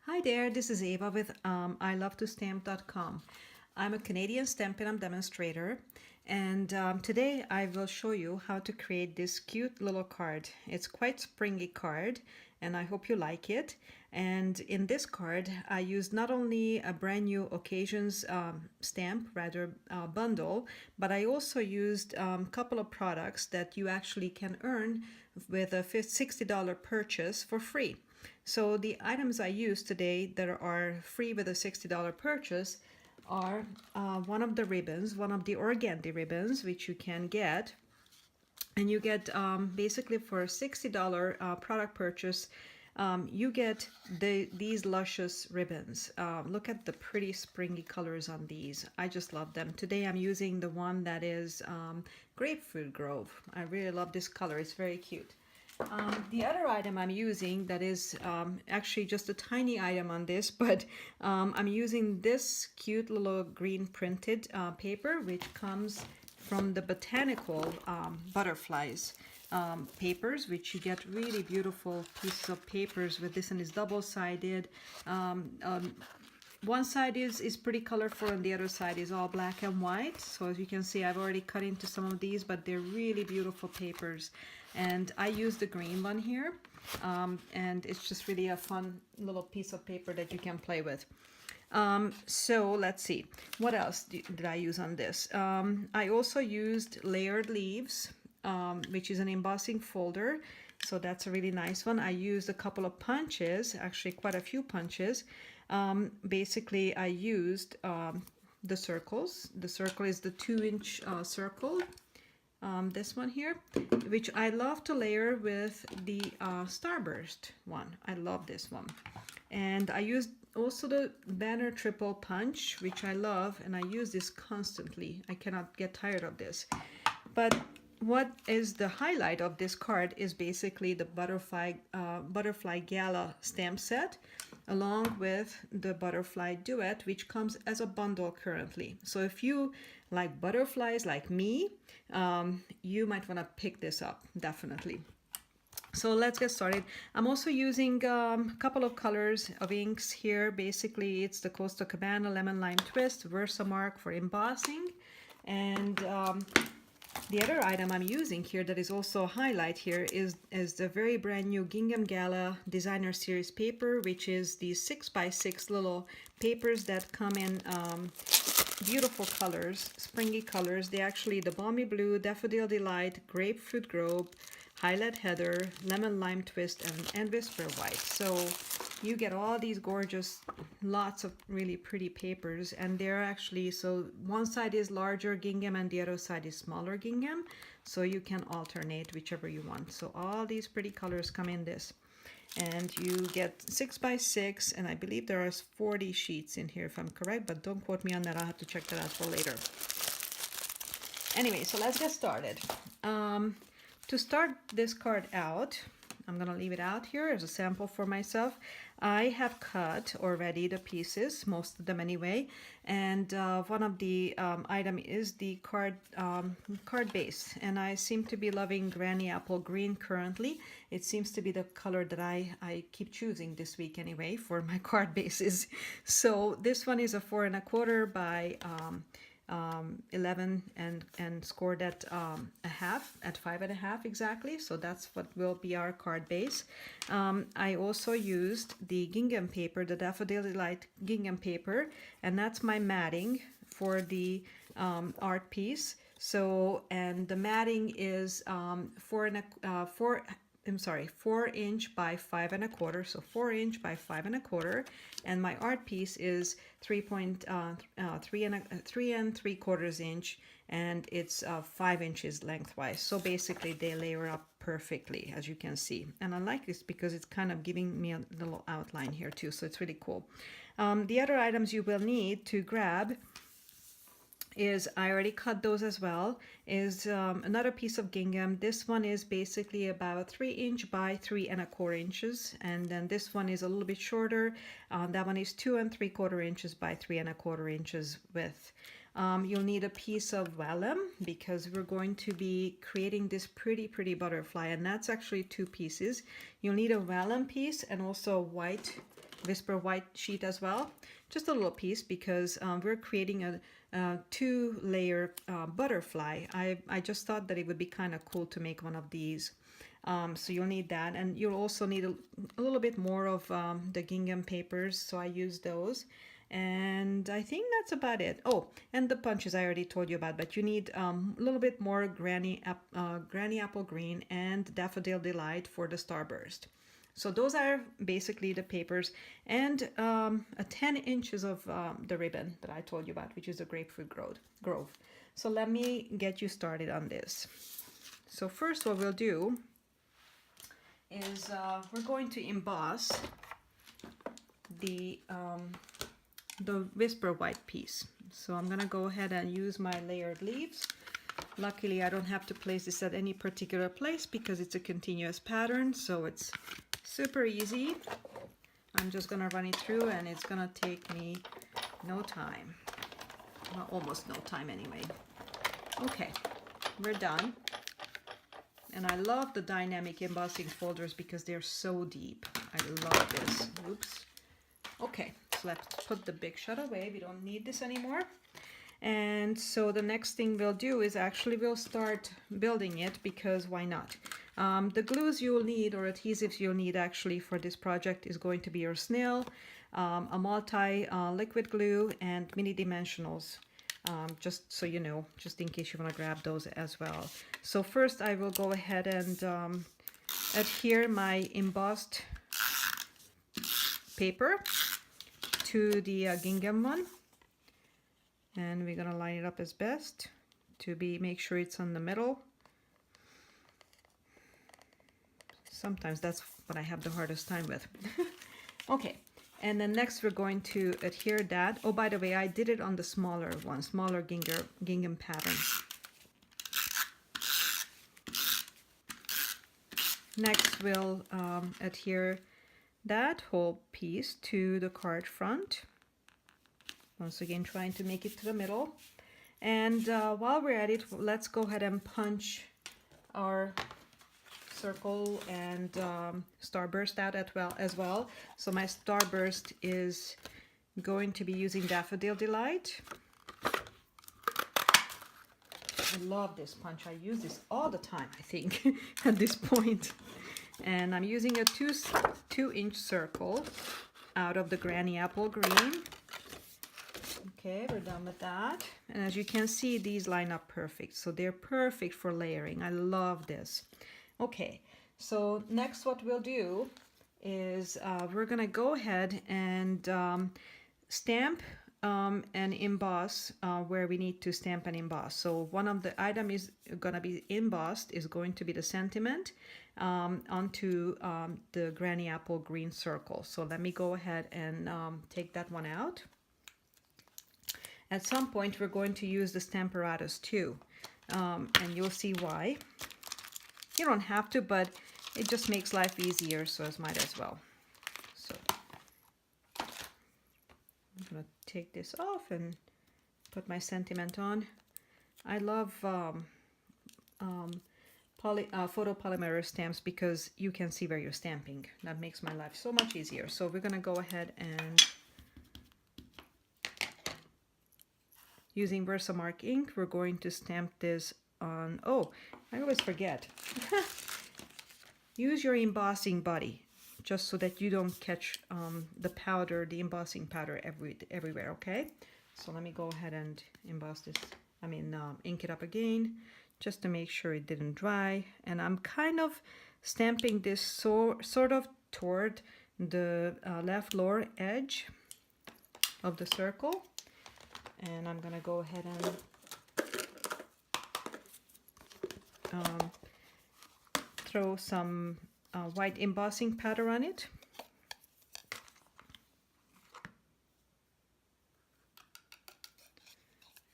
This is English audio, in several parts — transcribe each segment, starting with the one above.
Hi there, this is Ava with ilovetostamp.com. I'm a Canadian Stampin' demonstrator, and today I will show you how to create this cute little card. It's quite springy card, and I hope you like it. And in this card, I used not only a brand new occasions stamp, rather bundle, but I also used a couple of products that you actually can earn with a $60 purchase for free. So the items I use today that are free with a $60 purchase are one of the ribbons, one of the organdy ribbons, which you can get. And you get basically for a $60 product purchase, you get these luscious ribbons. Look at the pretty springy colors on these. I just love them. Today I'm using the one that is Grapefruit Grove. I really love this color. It's very cute. The other item I'm using that is actually just a tiny item on this, but I'm using this cute little green printed paper, which comes from the botanical butterflies papers, which you get really beautiful pieces of papers with this, and it's double-sided. One side is pretty colorful and the other side is all black and white. So as you can see, I've already cut into some of these, but they're really beautiful papers. And I use the green one here. And it's just really a fun little piece of paper that you can play with. So let's see, what else did I use on this? I also used layered leaves, which is an embossing folder. So that's a really nice one. I used a couple of punches, actually quite a few punches. Basically, I used the circles. The circle is the 2-inch circle, this one here, which I love to layer with the Starburst one. I love this one. And I used also the banner triple punch, which I love, and I use this constantly. I cannot get tired of this. But what is the highlight of this card is basically the butterfly Gala stamp set, along with the butterfly duet, which comes as a bundle currently. So if you like butterflies like me, you might want to pick this up, definitely. So let's get started. I'm also using a couple of colors of inks here. Basically, it's the Costa Cabana Lemon Lime Twist, Versamark for embossing, and the other item I'm using here that is also a highlight here is the very brand new Gingham Gala Designer Series paper, which is these 6x6 little papers that come in beautiful colors, springy colors. They actually the Balmy Blue, Daffodil Delight, Grapefruit Grove, Highlight Heather, Lemon Lime Twist, and Whisper White. So you get all these gorgeous, lots of really pretty papers, and they're actually, so one side is larger gingham and the other side is smaller gingham, so you can alternate whichever you want. So all these pretty colors come in this, and you get 6x6, and I believe there are 40 sheets in here if I'm correct, but don't quote me on that. I'll have to check that out for later. Anyway, so let's get started. To start this card out, I'm going to leave it out here as a sample for myself. I have cut already the pieces, most of them anyway, and one of the item is the card base, and I seem to be loving Granny Apple Green currently. It seems to be the color that I keep choosing this week anyway for my card bases. So this one is a 4 1/4 by 11 and scored at a half, at 5 1/2 exactly. So that's what will be our card base. I also used the gingham paper, the Daffodil Delight gingham paper, and that's my matting for the art piece. So, and the matting is 4-inch by 5 1/4, so 4-inch by 5 1/4, and my art piece is 3 3/4 inch, and it's 5 inches lengthwise. So basically they layer up perfectly, as you can see, and I like this because it's kind of giving me a little outline here too, so it's really cool. The other items you will need to grab is, I already cut those as well, is another piece of gingham. This one is basically about 3-inch by 3 1/4 inches, and then this one is a little bit shorter. That one is 2 3/4 inches by 3 1/4 inches width. You'll need a piece of vellum because we're going to be creating this pretty butterfly, and that's actually 2 pieces. You'll need a vellum piece and also a white Whisper white sheet as well. Just a little piece because we're creating a 2-layer butterfly. I just thought that it would be kind of cool to make one of these. So you'll need that, and you'll also need a little bit more of the gingham papers, so I use those. And I think that's about it. Oh, and the punches I already told you about, but you need a little bit more Granny Apple Green and Daffodil Delight for the Starburst. So those are basically the papers, and a 10 inches of the ribbon that I told you about, which is the Grapefruit Grove. So let me get you started on this. So first what we'll do is we're going to emboss the Whisper white piece. So I'm gonna go ahead and use my layered leaves. Luckily I don't have to place this at any particular place because it's a continuous pattern, so it's super easy. I'm just gonna run it through and it's gonna take me no time. Well, almost no time anyway. Okay, we're done. And I love the dynamic embossing folders because they're so deep. I love this. Oops. Okay, so let's put the big shot away. We don't need this anymore. And so the next thing we'll do is actually we'll start building it, because why not? The glues you'll need, or adhesives you'll need actually for this project, is going to be your snail, a multi liquid glue, and mini dimensionals. Just so you know, just in case you want to grab those as well. So first I will go ahead and adhere my embossed paper to the gingham one, and we're gonna line it up as best to make sure it's on the middle. Sometimes that's what I have the hardest time with. Okay. And then next we're going to adhere that. Oh, by the way, I did it on the smaller one, smaller gingham pattern. Next we'll adhere that whole piece to the card front. Once again, trying to make it to the middle. And while we're at it, let's go ahead and punch our circle and starburst out as well. So my starburst is going to be using Daffodil Delight. I love this punch. I use this all the time, I think, at this point. And I'm using a 2-inch circle out of the Granny Apple Green. Okay, we're done with that. And as you can see, these line up perfect. So they're perfect for layering. I love this. Okay, so next what we'll do is we're gonna go ahead and stamp and emboss where we need to stamp and emboss. So one of the items is gonna be embossed is going to be the sentiment onto the Granny Apple Green circle. So let me go ahead and take that one out. At some point we're going to use the Stamparatus too, and you'll see why. You don't have to, but it just makes life easier, so I might as well. So I'm gonna take this off and put my sentiment on. I love photopolymer stamps because you can see where you're stamping. That makes my life so much easier. So we're gonna go ahead and, using Versamark ink, we're going to stamp this on, oh, I always forget. Use your embossing buddy, just so that you don't catch the powder, the embossing powder everywhere, okay? So let me go ahead and emboss this, ink it up again, just to make sure it didn't dry. And I'm kind of stamping this sort of toward the left lower edge of the circle. And I'm gonna go ahead and throw some white embossing powder on it.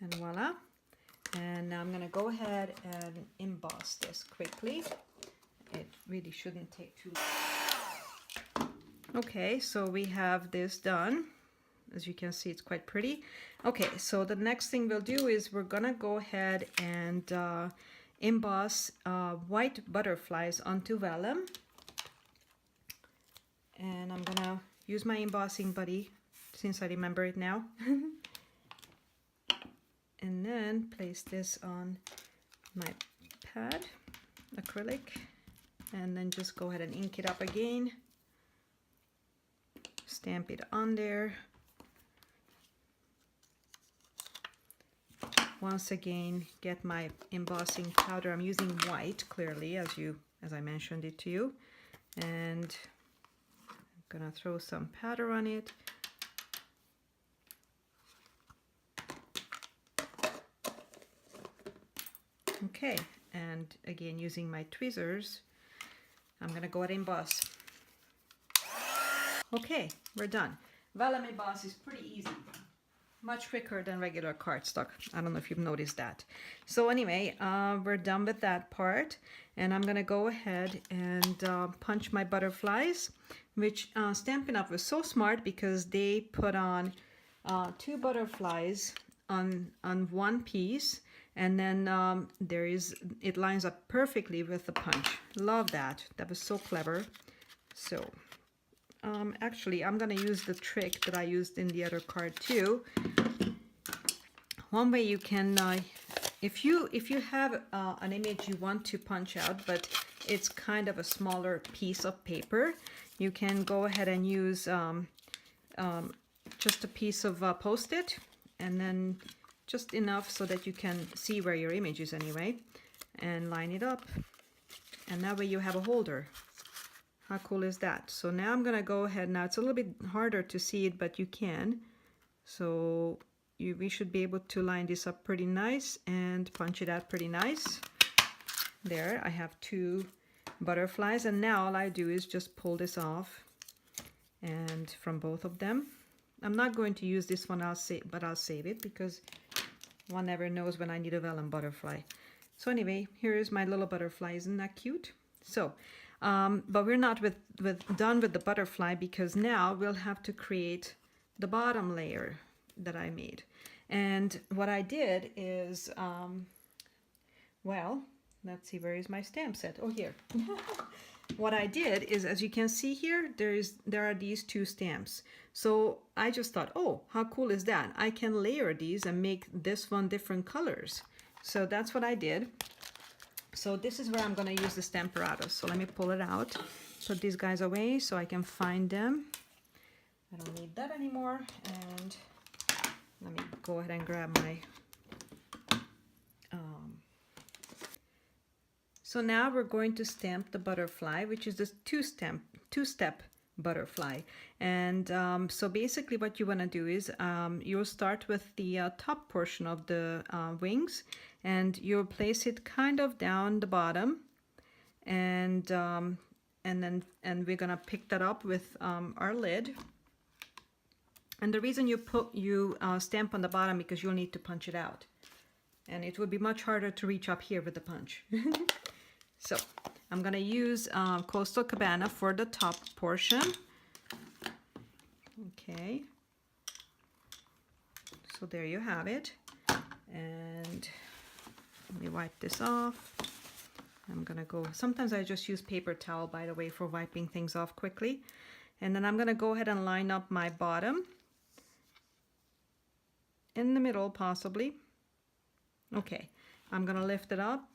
And voila. And now I'm gonna go ahead and emboss this quickly. It really shouldn't take too long. Okay, so we have this done. As you can see, it's quite pretty. Okay, so the next thing we'll do is we're gonna go ahead and emboss white butterflies onto vellum. And I'm gonna use my embossing buddy since I remember it now. And then place this on my pad, acrylic, and then just go ahead and ink it up again. Stamp it on there. Once again, get my embossing powder. I'm using white, clearly, as I mentioned it to you. And I'm gonna throw some powder on it. Okay, and again, using my tweezers, I'm gonna go ahead and emboss. Okay, we're done. Vellum emboss is pretty easy. Much quicker than regular cardstock. I don't know if you've noticed that. So anyway, we're done with that part, and I'm gonna go ahead and punch my butterflies, which Stampin' Up! Was so smart because they put on 2 butterflies on one piece, and then it lines up perfectly with the punch. Love that. That was so clever. So actually, I'm gonna use the trick that I used in the other card too. One way you can, if you have an image you want to punch out, but it's kind of a smaller piece of paper, you can go ahead and use just a piece of Post-it, and then just enough so that you can see where your image is anyway, and line it up, and that way you have a holder. How cool is that? So now I'm gonna go ahead. Now it's a little bit harder to see it, but you can. So we should be able to line this up pretty nice and punch it out pretty nice. There, I have 2 butterflies, and now all I do is just pull this off, and from both of them. I'm not going to use this one, but I'll save it because one never knows when I need a vellum butterfly. So anyway, here is my little butterfly. Isn't that cute? So. But we're not done with the butterfly, because now we'll have to create the bottom layer that I made. And what I did is, well, let's see, where is my stamp set? Oh, here. What I did is, as you can see here, there are these 2 stamps. So I just thought, oh, how cool is that? I can layer these and make this one different colors. So that's what I did. So this is where I'm going to use the Stamparatus. So let me pull it out, put these guys away so I can find them. I don't need that anymore. And let me go ahead and grab my... So now we're going to stamp the butterfly, which is this two-step butterfly. And so basically what you want to do is you'll start with the top portion of the wings, and you'll place it kind of down the bottom, and we're gonna pick that up with our lid. And the reason you stamp on the bottom, because you'll need to punch it out, and it would be much harder to reach up here with the punch. So I'm gonna use Coastal Cabana for the top portion. Okay, so there you have it. And let me wipe this off. I'm gonna go, sometimes I just use paper towel, by the way, for wiping things off quickly. And then I'm gonna go ahead and line up my bottom in the middle, possibly. Okay, I'm gonna lift it up,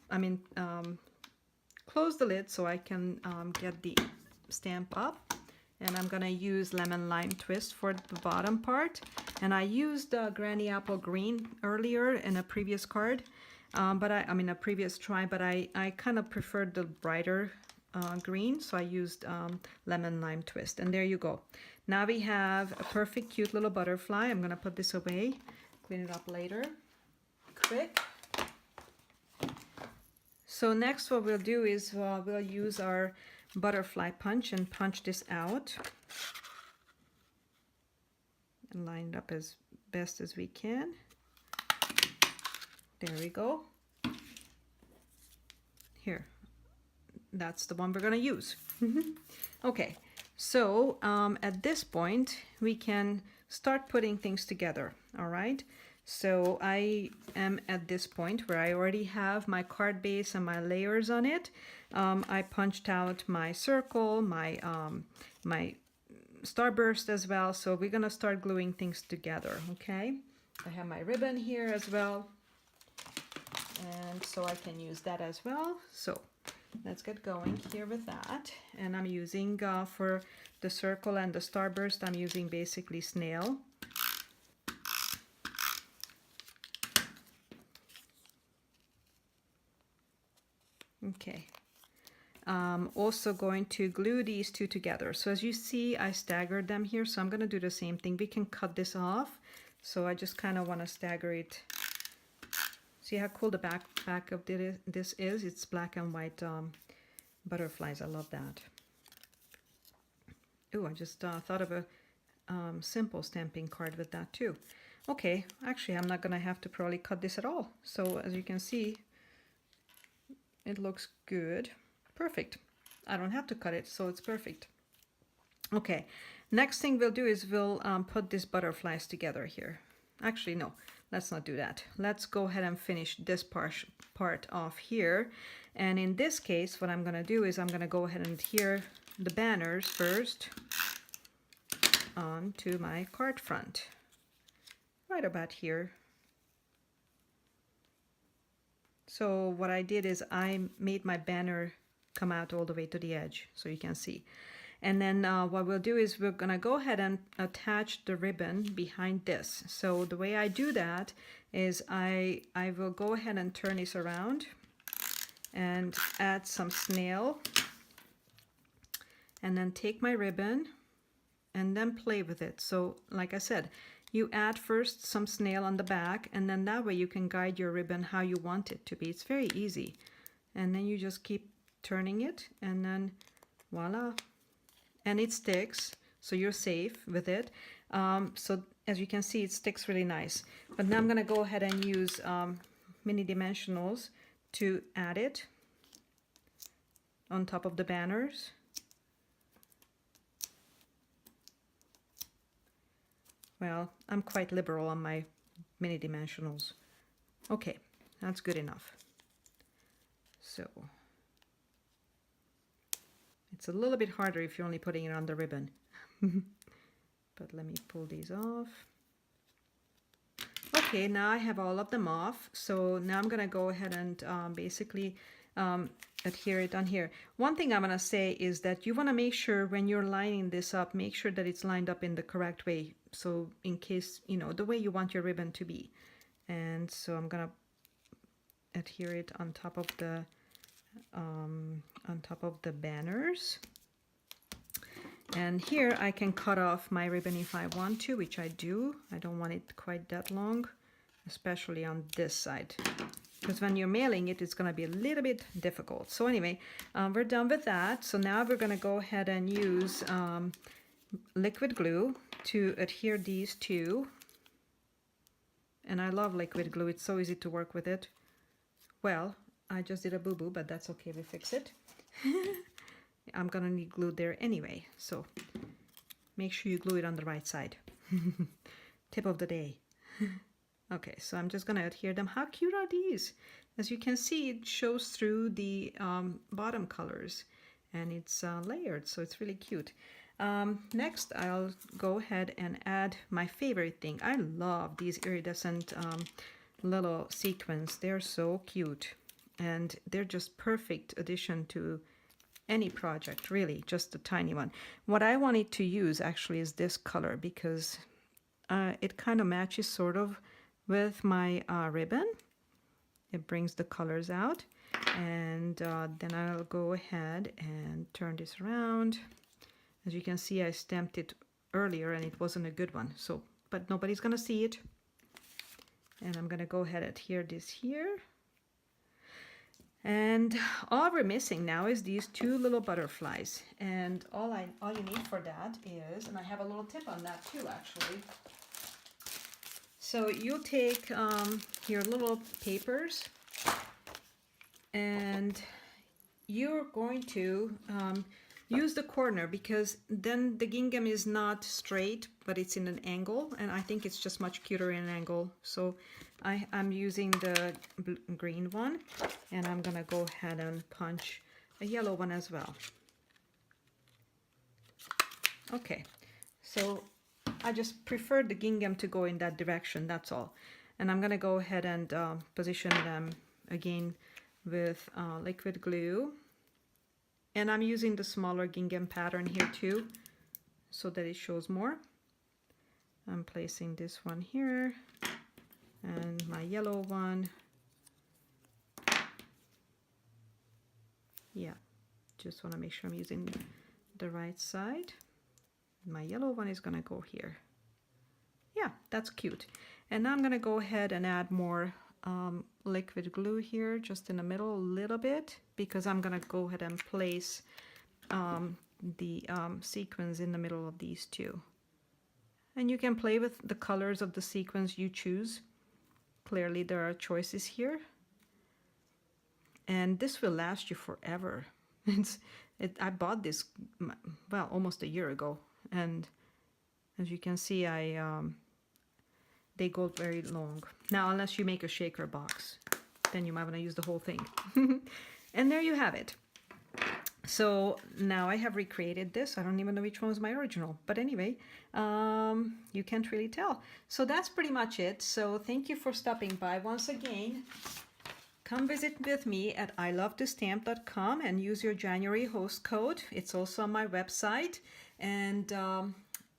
close the lid so I can get the stamp up. And I'm gonna use Lemon Lime Twist for the bottom part. And I used Granny Apple Green earlier in a previous card, a previous try, but I kind of preferred the brighter green, so I used Lemon Lime Twist. And there you go. Now we have a perfect cute little butterfly. I'm gonna put this away, clean it up later, quick. So next what we'll do is we'll use our butterfly punch and punch this out and line it up as best as we can. There we go. Here, that's the one we're gonna use. Okay, so at this point we can start putting things together. All right, so I am at this point where I already have my card base and my layers on it. I punched out my circle, my starburst as well. So we're gonna start gluing things together, okay? I have my ribbon here as well, and so I can use that as well. So let's get going here with that. And I'm using for the circle and the starburst, I'm using basically snail. Okay. Also going to glue these two together. So as you see, I staggered them here, so I'm going to do the same thing. We can cut this off, so I just kind of want to stagger it. See how cool the back of this is? It's black and white butterflies. I love that. Oh, I just thought of a simple stamping card with that too. Okay, actually I'm not going to have to probably cut this at all. So as you can see, it looks good. Perfect. I don't have to cut it, so it's perfect. Okay, next thing we'll do is we'll put these butterflies together here. Actually, no, let's not do that. Let's go ahead and finish this part off here. And in this case, what I'm going to do is I'm going to go ahead and adhere the banners first onto my card front. Right about here. So what I did is I made my banner come out all the way to the edge, so you can see. And then what we'll do is we're gonna go ahead and attach the ribbon behind this. So the way I do that is I will go ahead and turn this around and add some snail, and then take my ribbon and then play with it. So like I said, you add first some snail on the back, and then that way you can guide your ribbon how you want it to be. It's very easy. And then you just keep turning it, and then voila. And it sticks, so you're safe with it. So as you can see, it sticks really nice. But now I'm gonna go ahead and use mini dimensionals to add it on top of the banners. Well, I'm quite liberal on my mini dimensionals. Okay, that's good enough. So it's a little bit harder if you're only putting it on the ribbon. But let me pull these off. Okay, now I have all of them off. So now I'm gonna go ahead and basically adhere it on here. One thing I'm gonna say is that you wanna make sure when you're lining this up, make sure that it's lined up in the correct way. So in case, you know, the way you want your ribbon to be. And so I'm gonna adhere it on top of the banners. And here I can cut off my ribbon if I want to, which I do. I don't want it quite that long, especially on this side, because when you're mailing it, it's going to be a little bit difficult. So anyway, we're done with that. So now we're going to go ahead and use liquid glue to adhere these two. And I love liquid glue. It's so easy to work with it. Well, I just did a boo-boo, but that's okay. We fix it. I'm gonna need glue there anyway, so make sure you glue it on the right side. Tip of the day. Okay, so I'm just gonna adhere them. How cute are these? As you can see, it shows through the bottom colors, and it's layered, so it's really cute. Next, I'll go ahead and add my favorite thing. I love these iridescent little sequins. They're so cute, and they're just perfect addition to any project, really, just a tiny one. What I wanted to use actually is this color, because it kind of matches sort of with my ribbon. It brings the colors out, and then I'll go ahead and turn this around. As you can see, I stamped it earlier and it wasn't a good one, so but nobody's gonna see it. And I'm gonna go ahead and adhere this here. And all we're missing now is these two little butterflies. And all you need for that is, and I have a little tip on that too, actually. So you take your little papers, and you're going to use the corner, because then the gingham is not straight, but it's in an angle, and I think it's just much cuter in an angle. So I'm using the green one, and I'm gonna go ahead and punch a yellow one as well. Okay, So I just prefer the gingham to go in that direction, that's all. And I'm gonna go ahead and position them again with liquid glue. And I'm using the smaller gingham pattern here too, so that it shows more. I'm placing this one here and my yellow one. Yeah, just want to make sure I'm using the right side. My yellow one is gonna go here. Yeah, that's cute. And now I'm gonna go ahead and add more liquid glue here, just in the middle a little bit, because I'm gonna go ahead and place the sequins in the middle of these two. And you can play with the colors of the sequins you choose. Clearly there are choices here. And this will last you forever. I bought this, well, almost a year ago. And as you can see, they go very long. Now, unless you make a shaker box, then you might want to use the whole thing. And there you have it. So now I have recreated this. I don't even know which one was my original, but anyway, you can't really tell. So that's pretty much it. So thank you for stopping by once again. Come visit with me at ilovetostamp.com and use your January host code. It's also on my website. And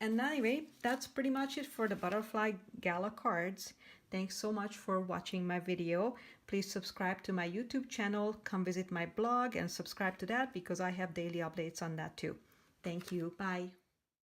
anyway, that's pretty much it for the butterfly gala cards. Thanks so much for watching my video. Please subscribe to my YouTube channel, come visit my blog and subscribe to that because I have daily updates on that too. Thank you. Bye.